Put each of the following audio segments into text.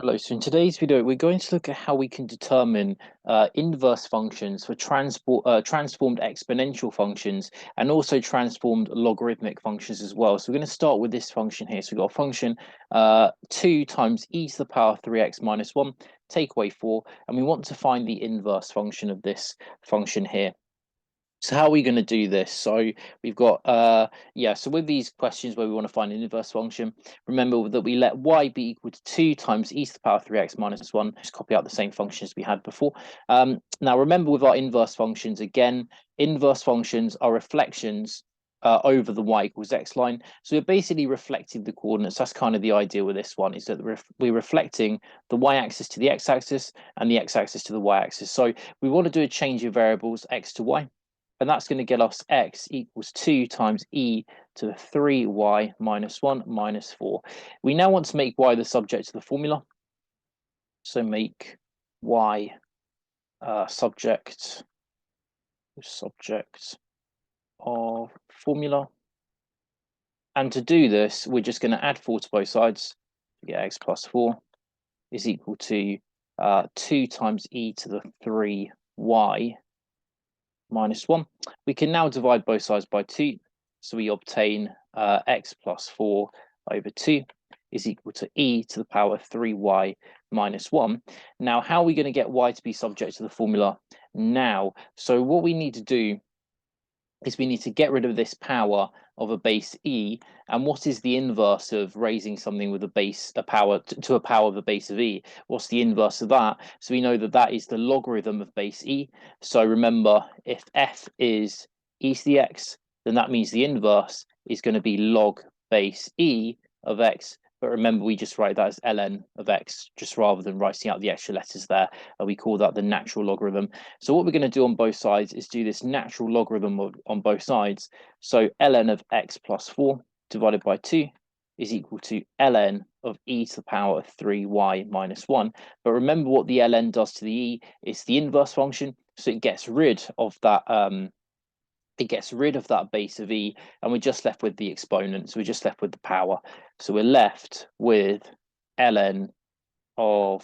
Hello, so in today's video, we're going to look at how we can determine inverse functions for transformed exponential functions and also transformed logarithmic functions as well. So we're going to start with this function here. So we've got a function 2 times e to the power 3x minus 1, take away 4, and we want to find the inverse function of this function here. So how are we going to do this? So we've got, so with these questions where we want to find an inverse function, remember that we let y be equal to 2 times e to the power 3x minus 1. Just copy out the same function as we had before. Now, remember with our inverse functions, again, inverse functions are reflections over the y equals x line. So we're basically reflecting the coordinates. That's kind of the idea with this one, is that we're reflecting the y-axis to the x-axis and the x-axis to the y-axis. So we want to do a change of variables x to y. And that's going to get us x equals 2 times e to the 3y minus 1 minus 4. We now want to make y the subject of the formula. So make y subject of formula. And to do this, we're just going to add 4 to both sides. We get x plus 4 is equal to 2 times e to the 3y minus 1. We can now divide both sides by 2. So we obtain x plus 4 over 2 is equal to e to the power 3y minus 1. Now, how are we going to get y to be subject to the formula now? So what we need to do is we need to get rid of this power of a base e. And what is the inverse of raising something with a power to a power of a base of e? What's the inverse of that? So we know that that is the logarithm of base e. So remember, if f is e to the x, then that means the inverse is going to be log base e of x. But remember, we just write that as ln of x, just rather than writing out the extra letters there. We call that the natural logarithm. So what we're going to do on both sides is do this natural logarithm on both sides. So ln of x plus 4 divided by 2 is equal to ln of e to the power of 3y minus 1. But remember what the ln does to the e is the inverse function. So it gets rid of that base of e, and we're just left with the exponent. So we're just left with the power. So we're left with ln of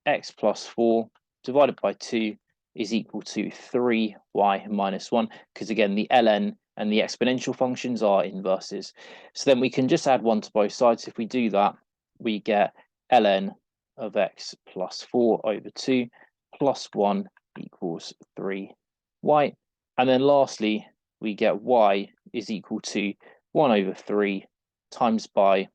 x plus 4 divided by 2 is equal to 3y minus 1, because again, the ln and the exponential functions are inverses. So then we can just add 1 to both sides. If we do that, we get ln of x plus 4 over 2 plus 1 equals 3y. And then lastly, we get y is equal to 1 over 3 times by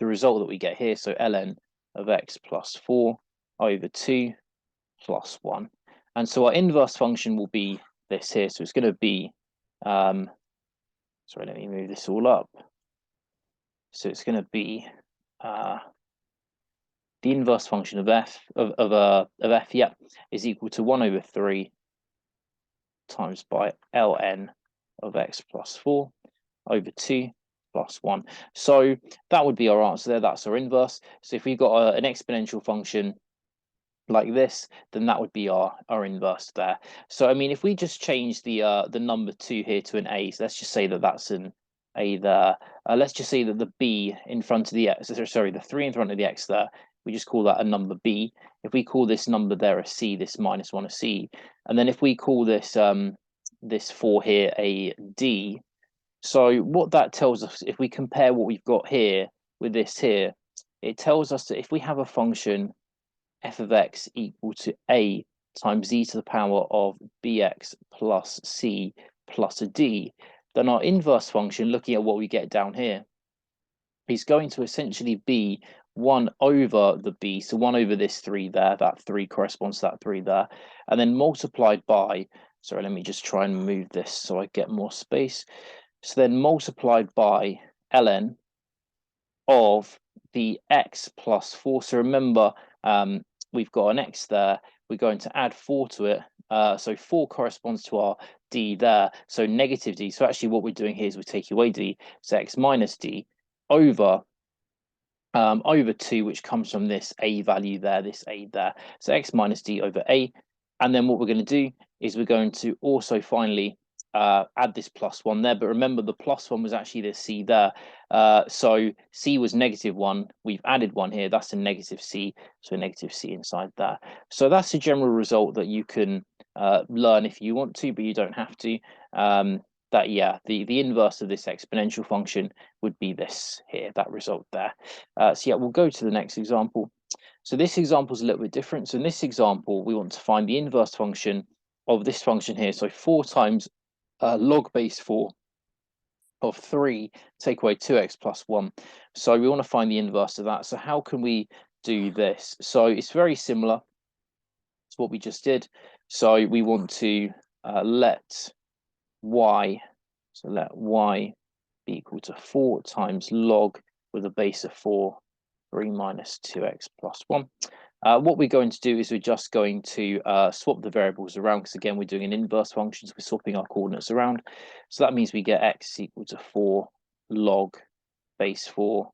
the result that we get here. So ln of x plus 4 over 2 plus 1. And so our inverse function will be this here. So it's going to be, sorry, let me move this all up. So it's going to be the inverse function of f, is equal to 1 over 3 times by ln of x plus 4 over 2 plus 1. So that would be our answer there. That's our inverse. So if we've got an exponential function like this, then that would be our inverse there. So I mean, if we just change the number 2 here to an a, so let's just say that that's an a there. Let's just say that the b in front of the x, sorry, the 3 in front of the x there, we just call that a number b. If we call this number there a c, this minus 1 a c, and then if we call this this 4 here a d, so what that tells us, if we compare what we've got here with this here, it tells us that if we have a function f of x equal to a times e to the power of bx plus c plus a d, then our inverse function, looking at what we get down here, is going to essentially be 1 over the b, so 1 over this 3 there, that 3 corresponds to that 3 there, and then multiplied by, sorry, let me just try and move this so I get more space. So then multiplied by ln of the x plus 4. So remember, we've got an x there. We're going to add 4 to it. So 4 corresponds to our d there. So negative d. So actually what we're doing here is we're taking away d. So x minus d over 2, which comes from this a value there, this a there. So x minus d over a. And then what we're going to do is we're going to also finally add this +1 there, but remember the +1 was actually this c there. So c was -1. We've added 1 here. That's a -c, so a -c inside there. So that's a general result that you can learn if you want to, but you don't have to. That yeah, the inverse of this exponential function would be this here, that result there. So yeah, we'll go to the next example. So this example is a little bit different. So in this example, we want to find the inverse function of this function here. So 4 times log base 4 of 3 take away 2x plus 1. So we want to find the inverse of that. So how can we do this? So it's very similar to what we just did. So we want to let y be equal to 4 times log with a base of 4, 3 minus 2x plus 1. What we're going to do is we're just going to swap the variables around, because again, we're doing an inverse function, so we're swapping our coordinates around. So that means we get x equal to 4 log base 4,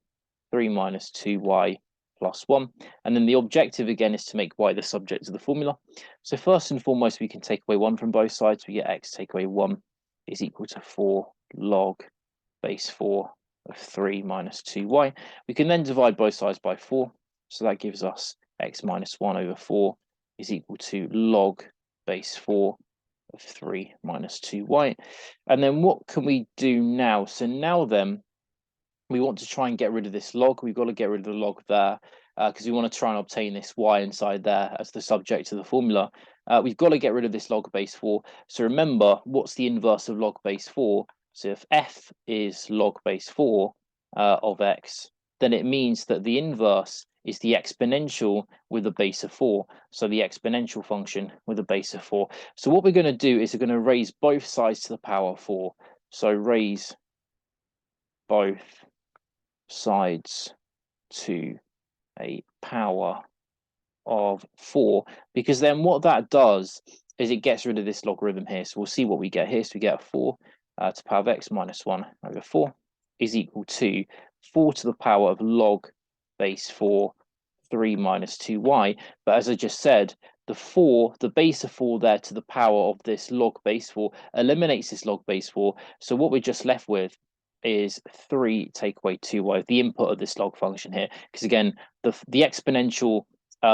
3 minus 2y plus 1. And then the objective again is to make y the subject of the formula. So first and foremost, we can take away 1 from both sides. We get x take away 1 is equal to 4 log base 4 of 3 minus 2y. We can then divide both sides by 4. So that gives us x minus 1 over 4 is equal to log base 4 of 3 minus 2y. And then what can we do now? So now then, we want to try and get rid of this log. We've got to get rid of the log there because we want to try and obtain this y inside there as the subject of the formula. We've got to get rid of this log base 4. So remember, what's the inverse of log base 4? So if f is log base 4 of x, then it means that the inverse is the exponential with a base of 4. So the exponential function with a base of 4. So what we're going to do is we're going to raise both sides to the power of 4. So raise both sides to a power of 4, because then what that does is it gets rid of this logarithm here. So we'll see what we get here. So we get a 4 to the power of x minus 1 over 4 is equal to 4 to the power of log base 4, 3 minus 2y. But as I just said, the base of 4 there to the power of this log base 4 eliminates this log base 4. So what we're just left with is 3 take away 2y, the input of this log function here. Because again, the exponential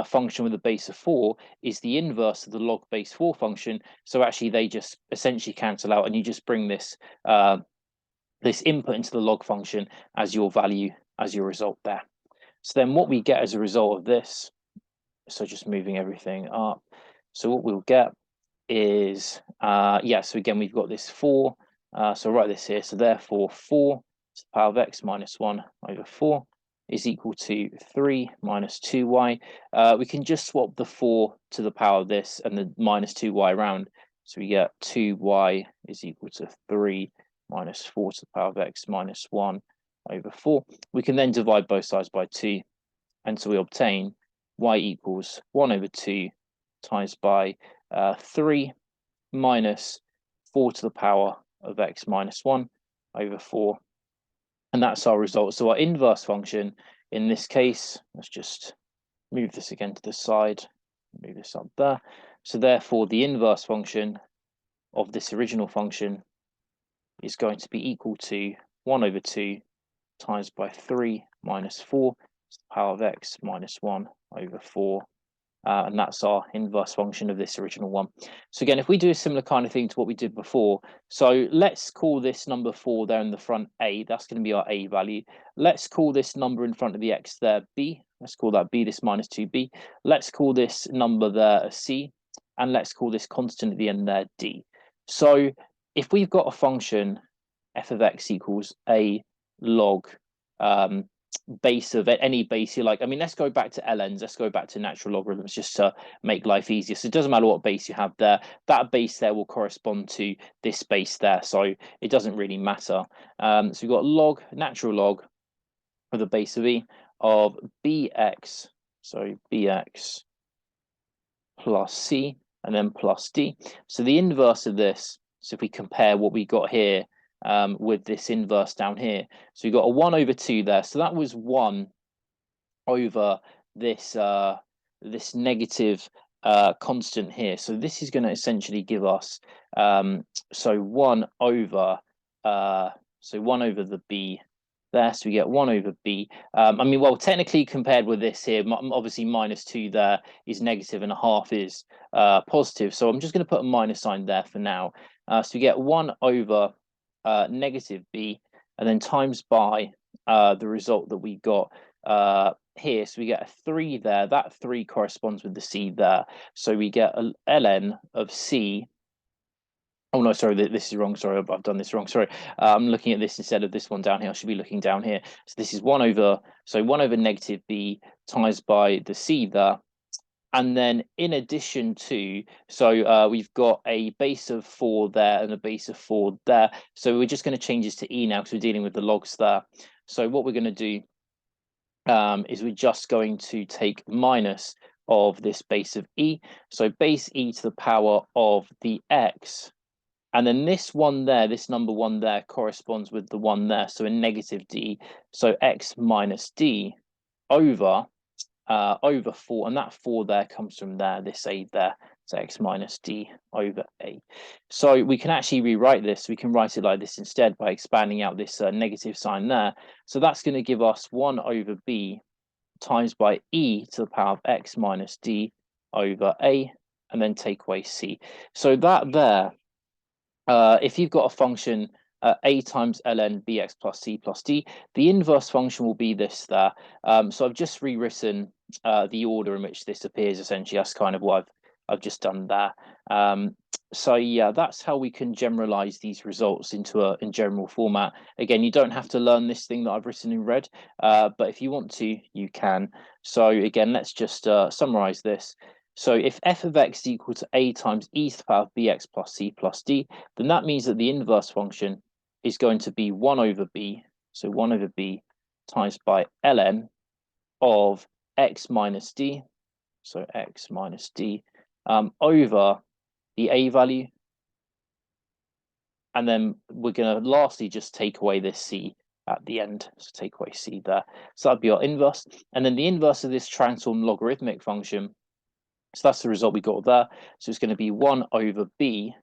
function with a base of 4 is the inverse of the log base 4 function. So actually they just essentially cancel out, and you just bring this this input into the log function as your value, as your result there. So then what we get as a result of this, so just moving everything up. So what we'll get is, yeah, so again, we've got this 4. So I'll write this here. So therefore, 4 to the power of x minus 1 over 4 is equal to 3 minus 2y. We can just swap the 4 to the power of this and the minus 2y around. So we get 2y is equal to 3 minus 4 to the power of x minus 1 over 4. We can then divide both sides by 2. And so we obtain y equals 1 over 2 times by 3 minus 4 to the power of x minus 1 over 4. And that's our result. So our inverse function in this case, let's just move this again to the side, move this up there. So therefore, the inverse function of this original function is going to be equal to 1 over 2 times by 3 minus 4 to the power of x minus 1 over 4. And that's our inverse function of this original one. So again, if we do a similar kind of thing to what we did before, so let's call this number 4 there in the front a, that's going to be our a value. Let's call this number in front of the x there b, let's call that b, this minus 2b. Let's call this number there a c, and let's call this constant at the end there d. So if we've got a function f of x equals a log base of any base you like. I mean, let's go back to ln's, let's go back to natural logarithms just to make life easier. So it doesn't matter what base you have there, that base there will correspond to this base there, so it doesn't really matter. So we've got log, natural log with a base of e of bx, so bx plus c and then plus d. So the inverse of this, so if we compare what we got here with this inverse down here, so we've got a 1 over 2 there, so that was 1 over this this negative constant here. So this is going to essentially give us so 1 over the b there. So we get 1 over b. I mean, well, technically compared with this here, obviously -2 there is negative and a half is positive. So I'm just going to put a minus sign there for now. So we get 1 over negative b, and then times by the result that we got here. So we get a 3 there. That 3 corresponds with the c there. So we get a ln of c. Oh no, sorry, this is wrong. Sorry, I've done this wrong. Sorry, I'm looking at this instead of this one down here. I should be looking down here. So this is 1 over negative b times by the c there. And then in addition to, so we've got a base of 4 there and a base of 4 there. So we're just going to change this to e now because we're dealing with the logs there. So what we're going to do is we're just going to take minus of this base of e. So base e to the power of the x. And then this one there, this number 1 there corresponds with the 1 there. So a negative d. So x minus d over 4, and that 4 there comes from there, this a there, so x minus d over a. So we can actually rewrite this. We can write it like this instead by expanding out this negative sign there. So that's going to give us 1 over b times by e to the power of x minus d over a, and then take away c. So that there, if you've got a function a times ln bx plus c plus d, the inverse function will be this there. So I've just rewritten the order in which this appears. Essentially, that's kind of what I've just done there. So yeah, that's how we can generalize these results into in general format. Again, you don't have to learn this thing that I've written in red, but if you want to, you can. So again, let's just summarize this. So if f of x is equal to a times e to the power of bx plus c plus d, then that means that the inverse function is going to be 1 over b, so 1 over b times by ln of x minus d, so x minus d, over the a value. And then we're going to lastly just take away this c at the end, so take away c there. So that'd be our inverse. And then the inverse of this transformed logarithmic function, so that's the result we got there. So it's going to be 1 over b,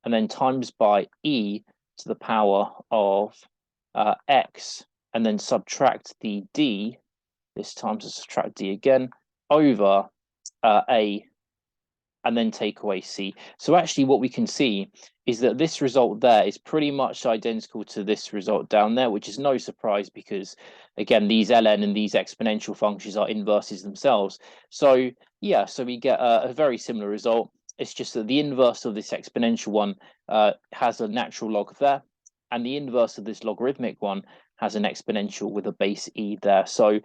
and then times by e to the power of x, and then subtract the d, this time to subtract d again, over a, and then take away c. So actually what we can see is that this result there is pretty much identical to this result down there, which is no surprise because, again, these ln and these exponential functions are inverses themselves. So yeah, so we get a very similar result. It's just that the inverse of this exponential one has a natural log there, and the inverse of this logarithmic one has an exponential with a base e there. So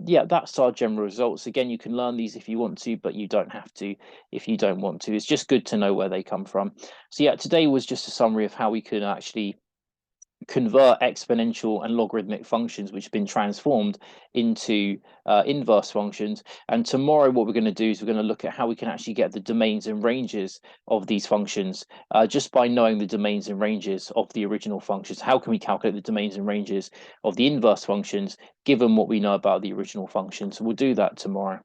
yeah, that's our general results. Again, you can learn these if you want to, but you don't have to if you don't want to. It's just good to know where they come from. So yeah, today was just a summary of how we can actually convert exponential and logarithmic functions which have been transformed into inverse functions. And tomorrow what we're going to do is we're going to look at how we can actually get the domains and ranges of these functions just by knowing the domains and ranges of the original functions. How can we calculate the domains and ranges of the inverse functions given what we know about the original functions? So we'll do that tomorrow.